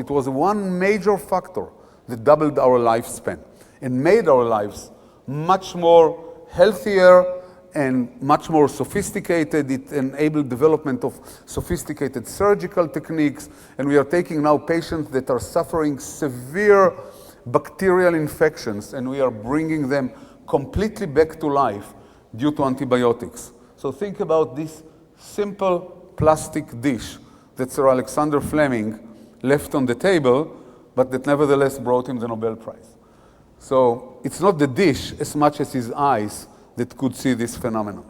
it was one major factor that doubled our lifespan and made our lives much more healthier and much more sophisticated. It enabled development of sophisticated surgical techniques, and we are taking now patients that are suffering severe bacterial infections, and we are bringing them completely back to life due to antibiotics. So think about this simple plastic dish that Sir Alexander Fleming left on the table, but that nevertheless brought him the Nobel Prize. So it's not the dish as much as his eyes that could see this phenomenon.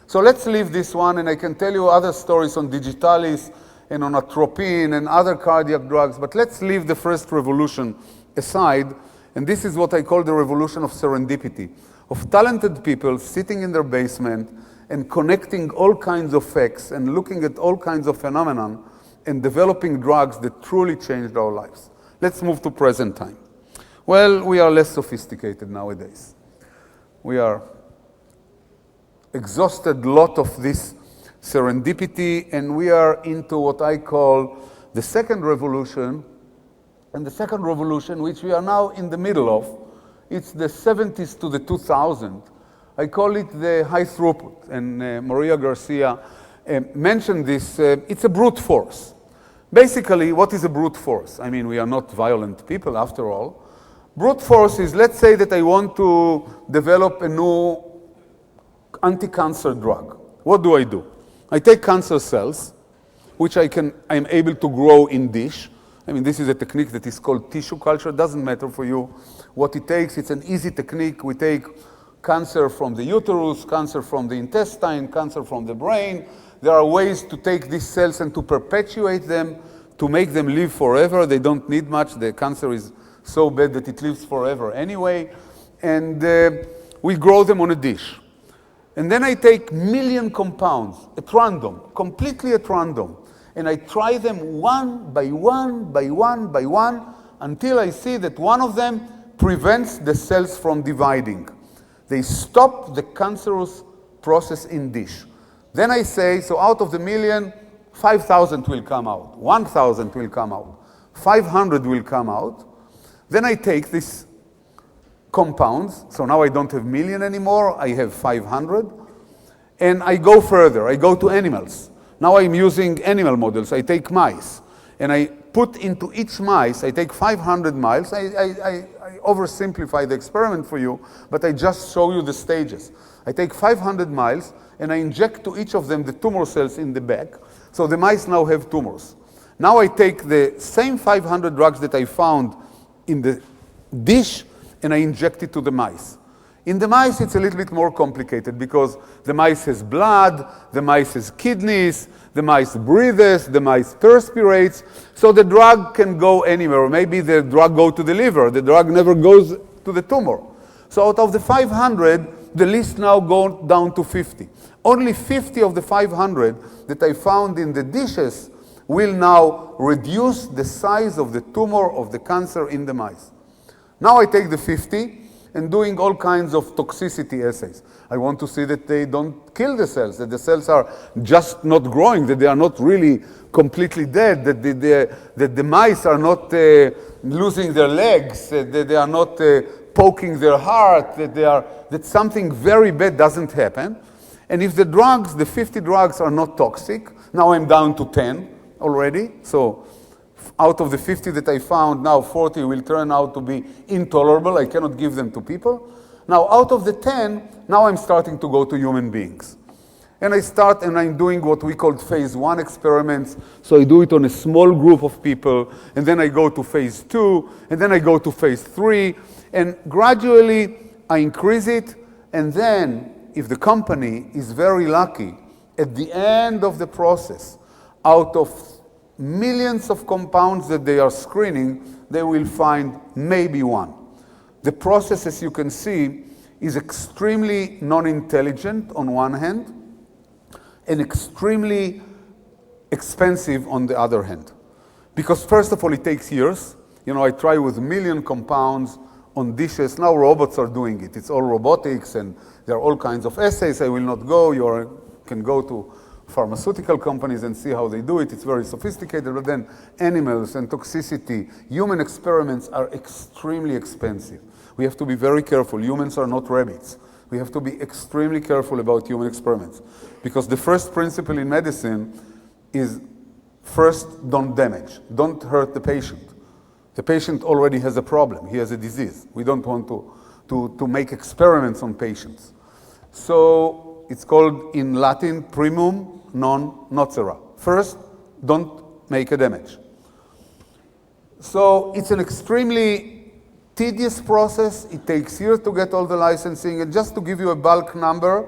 So let's leave this one, and I can tell you other stories on digitalis and on atropine and other cardiac drugs, but let's leave the first revolution aside, and this is what I call the revolution of serendipity, of talented people sitting in their basement and connecting all kinds of facts and looking at all kinds of phenomena and developing drugs that truly changed our lives. Let's move to present time. Well, we are less sophisticated nowadays. We are exhausted lot of this serendipity, and we are into what I call the second revolution. And the second revolution, which we are now in the middle of, it's the 70s to the 2000s. I call it the high throughput, and Maria Garcia mentioned this. It's a brute force. Basically, what is a brute force? I mean, we are not violent people after all. Brute force is, let's say that I want to develop a new anti-cancer drug. What do? I take cancer cells, which I'm able to grow in dish. I mean, this is a technique that is called tissue culture. It doesn't matter for you what it takes. It's an easy technique. We take cancer from the uterus, cancer from the intestine, cancer from the brain. There are ways to take these cells and to perpetuate them, to make them live forever. They don't need much. The cancer is so bad that it lives forever anyway. And we grow them on a dish. And then I take million compounds at random, completely at random. And I try them one by one, by one, by one, until I see that one of them prevents the cells from dividing. They stop the cancerous process in dish. Then I say, so out of the million, 5,000 will come out, 1,000 will come out, 500 will come out. Then I take these compounds, so now I don't have million anymore, I have 500, and I go further, I go to animals. Now I'm using animal models. I take mice, and I put into each mice, I take 500 mice. I oversimplify the experiment for you, but I just show you the stages. I take 500 mice, and I inject to each of them the tumor cells in the back, so the mice now have tumors. Now I take the same 500 drugs that I found in the dish, and I inject it to the mice. In the mice, it's a little bit more complicated because the mice has blood, the mice has kidneys, the mice breathes, the mice perspirates, so the drug can go anywhere. Maybe the drug goes to the liver, the drug never goes to the tumor. So out of the 500, the list now goes down to 50. Only 50 of the 500 that I found in the dishes will now reduce the size of the tumor of the cancer in the mice. Now I take the 50 and doing all kinds of toxicity assays. I want to see that they don't kill the cells, that the cells are just not growing, that they are not really completely dead, that the mice are not losing their legs, that they are not poking their heart, that something very bad doesn't happen. And if the drugs, the 50 drugs are not toxic, now I'm down to 10 already. So out of the 50 that I found, now 40 will turn out to be intolerable. I cannot give them to people. Now out of the 10, now I'm starting to go to human beings. And I'm doing what we call phase 1 experiments. So I do it on a small group of people, and then I go to phase 2, and then I go to phase 3, and gradually I increase it, and then if the company is very lucky, at the end of the process, out of millions of compounds that they are screening, they will find maybe one. The process, as you can see, is extremely non-intelligent on one hand, and extremely expensive on the other hand. Because first of all, it takes years. You know, I try with a million compounds on dishes. Now robots are doing it. It's all robotics, and there are all kinds of assays. I will not go. You can go to pharmaceutical companies and see how they do it. It's very sophisticated, but then animals and toxicity, human experiments are extremely expensive. We have to be very careful. Humans are not rabbits. We have to be extremely careful about human experiments, because the first principle in medicine is first, don't damage. Don't hurt the patient. The patient already has a problem. He has a disease. We don't want to make experiments on patients. So it's called in Latin primum non nocere. First, don't make a damage. So it's an extremely tedious process. It takes years to get all the licensing. And just to give you a bulk number,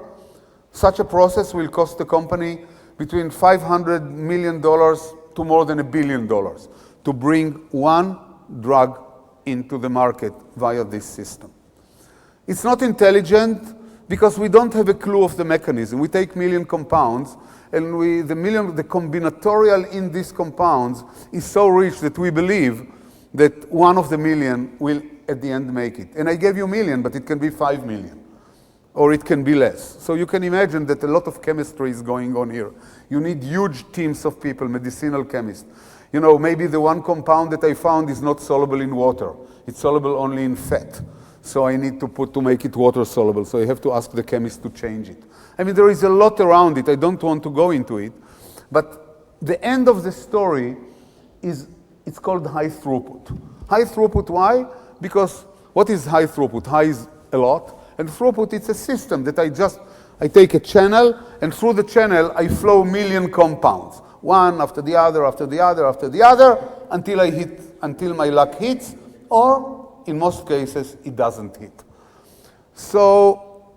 such a process will cost the company between $500 million to more than $1 billion to bring one drug into the market via this system. It's not intelligent because we don't have a clue of the mechanism. We take million compounds, and the combinatorial in these compounds is so rich that we believe that one of the million will at the end make it. And I gave you million, but it can be 5 million. Or it can be less. So you can imagine that a lot of chemistry is going on here. You need huge teams of people, medicinal chemists. You know, maybe the one compound that I found is not soluble in water. It's soluble only in fat. So I need to make it water soluble. So I have to ask the chemist to change it. I mean, there is a lot around it. I don't want to go into it. But the end of the story is, it's called high throughput. High throughput, why? Because what is high throughput? High is a lot. And throughput, it's a system that I take a channel, and through the channel, I flow million compounds. One after the other, after the other, after the other, until my luck hits, or in most cases, it doesn't hit. So,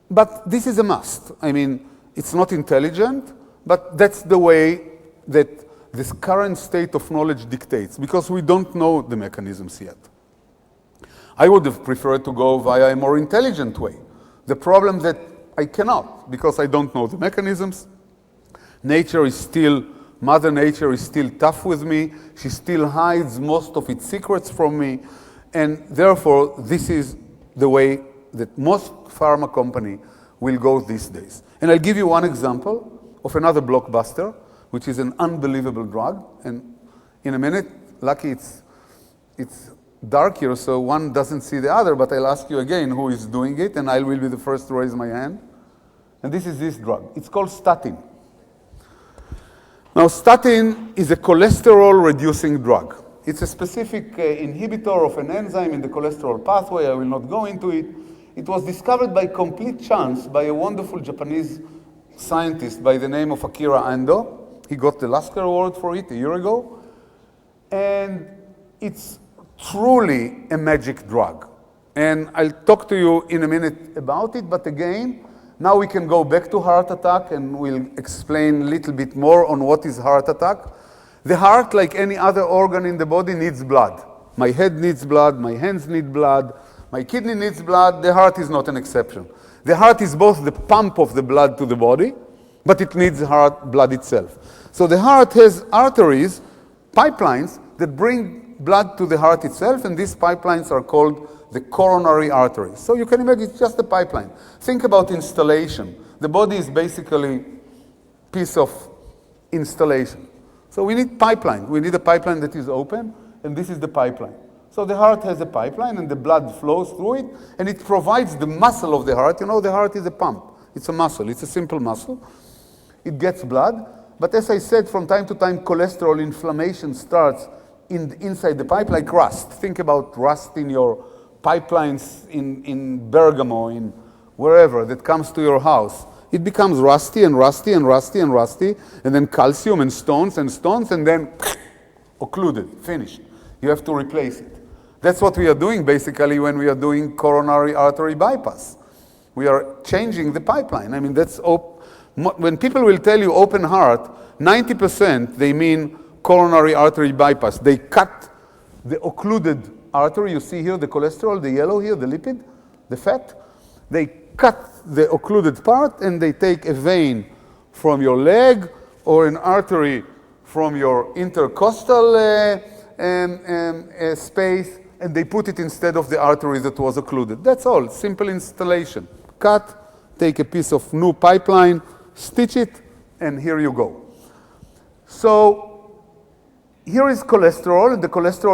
but this is a must. I mean, it's not intelligent, but that's the way that this current state of knowledge dictates, because we don't know the mechanisms yet. I would have preferred to go via a more intelligent way. The problem that I cannot, because I don't know the mechanisms. Mother Nature is still tough with me. She still hides most of its secrets from me. And therefore, this is the way that most pharma company will go these days. And I'll give you one example of another blockbuster, which is an unbelievable drug. And in a minute, lucky it's dark here, so one doesn't see the other, but I'll ask you again who is doing it, and I will be the first to raise my hand. And this is this drug. It's called statin. Now, statin is a cholesterol-reducing drug. It's a specific inhibitor of an enzyme in the cholesterol pathway. I will not go into it. It was discovered by complete chance by a wonderful Japanese scientist by the name of Akira Ando. He got the Lasker Award for it a year ago. And it's truly a magic drug. And I'll talk to you in a minute about it, but again, now we can go back to heart attack, and we'll explain a little bit more on what is heart attack. The heart, like any other organ in the body, needs blood. My head needs blood, my hands need blood, my kidney needs blood. The heart is not an exception. The heart is both the pump of the blood to the body, but it needs blood itself. So the heart has arteries, pipelines, that bring blood to the heart itself, and these pipelines are called the coronary arteries. So you can imagine it's just a pipeline. Think about installation. The body is basically a piece of installation. So we need pipeline. We need a pipeline that is open, and this is the pipeline. So the heart has a pipeline, and the blood flows through it, and it provides the muscle of the heart. You know, the heart is a pump. It's a muscle. It's a simple muscle. It gets blood. But as I said, from time to time, cholesterol inflammation starts inside the pipe, like rust. Think about rust in your pipelines in Bergamo, in wherever that comes to your house. It becomes rusty and rusty and rusty and rusty, and then calcium and stones, and then occluded, finished. You have to replace it. That's what we are doing basically when we are doing coronary artery bypass. We are changing the pipeline. I mean, when people will tell you open heart, 90% they mean coronary artery bypass. They cut the occluded artery. You see here the cholesterol, the yellow here, the lipid, the fat. They cut the occluded part, and they take a vein from your leg or an artery from your intercostal space, and they put it instead of the artery that was occluded. That's all. Simple installation. Cut, take a piece of new pipeline, stitch it, and here you go. So here is cholesterol, and the cholesterol